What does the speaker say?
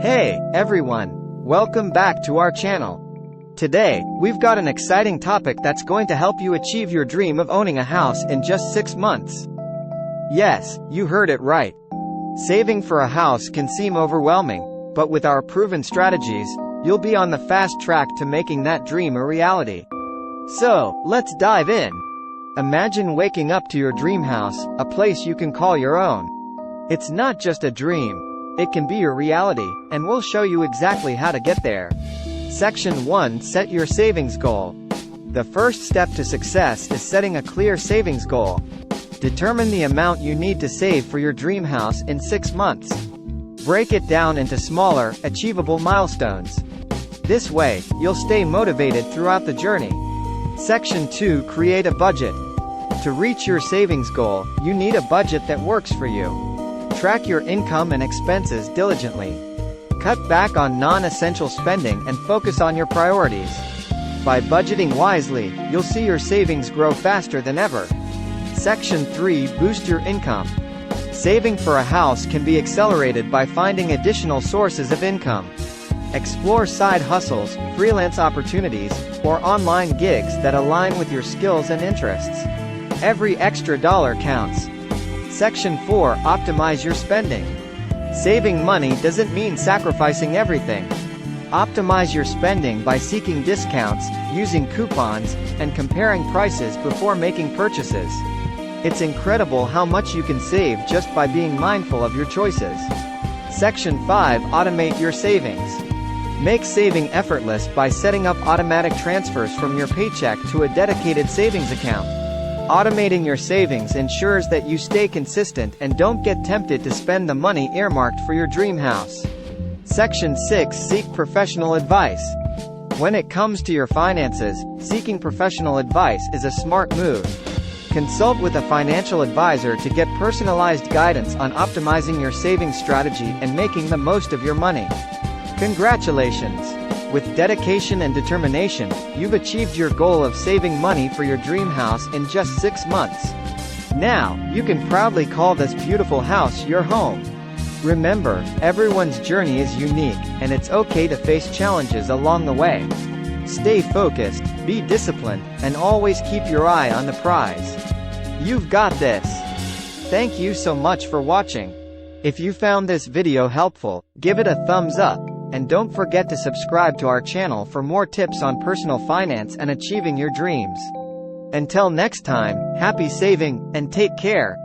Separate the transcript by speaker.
Speaker 1: Hey, everyone! Welcome back to our channel. Today, we've got an exciting topic that's going to help you achieve your dream of owning a house in just 6 months. Yes, you heard it right. Saving for a house can seem overwhelming, but with our proven strategies, you'll be on the fast track to making that dream a reality. So, let's dive in. Imagine waking up to your dream house, a place you can call your own. It's not just a dream. It can be your reality, and we'll show you exactly how to get there. Section 1. Set your savings goal. The first step to success is setting a clear savings goal. Determine the amount you need to save for your dream house in 6 months. Break it down into smaller, achievable milestones. This way, you'll stay motivated throughout the journey. Section 2. Create a budget. To reach your savings goal, you need a budget that works for you. Track your income and expenses diligently. Cut back on non-essential spending and focus on your priorities. By budgeting wisely, you'll see your savings grow faster than ever. Section 3. Boost your income. Saving for a house can be accelerated by finding additional sources of income. Explore side hustles, freelance opportunities, or online gigs that align with your skills and interests. Every extra dollar counts. Section 4. Optimize your spending. Saving money doesn't mean sacrificing everything. Optimize your spending by seeking discounts, using coupons, and comparing prices before making purchases. It's incredible how much you can save just by being mindful of your choices. Section 5. Automate your savings. Make saving effortless by setting up automatic transfers from your paycheck to a dedicated savings account. Automating your savings ensures that you stay consistent and don't get tempted to spend the money earmarked for your dream house. Section 6. Seek professional advice. When it comes to your finances, seeking professional advice is a smart move. Consult with a financial advisor to get personalized guidance on optimizing your savings strategy and making the most of your money. Congratulations! With dedication and determination, you've achieved your goal of saving money for your dream house in just 6 months. Now, you can proudly call this beautiful house your home. Remember, everyone's journey is unique, and it's okay to face challenges along the way. Stay focused, be disciplined, and always keep your eye on the prize. You've got this! Thank you so much for watching. If you found this video helpful, give it a thumbs up. And don't forget to subscribe to our channel for more tips on personal finance and achieving your dreams. Until next time, happy saving, and take care.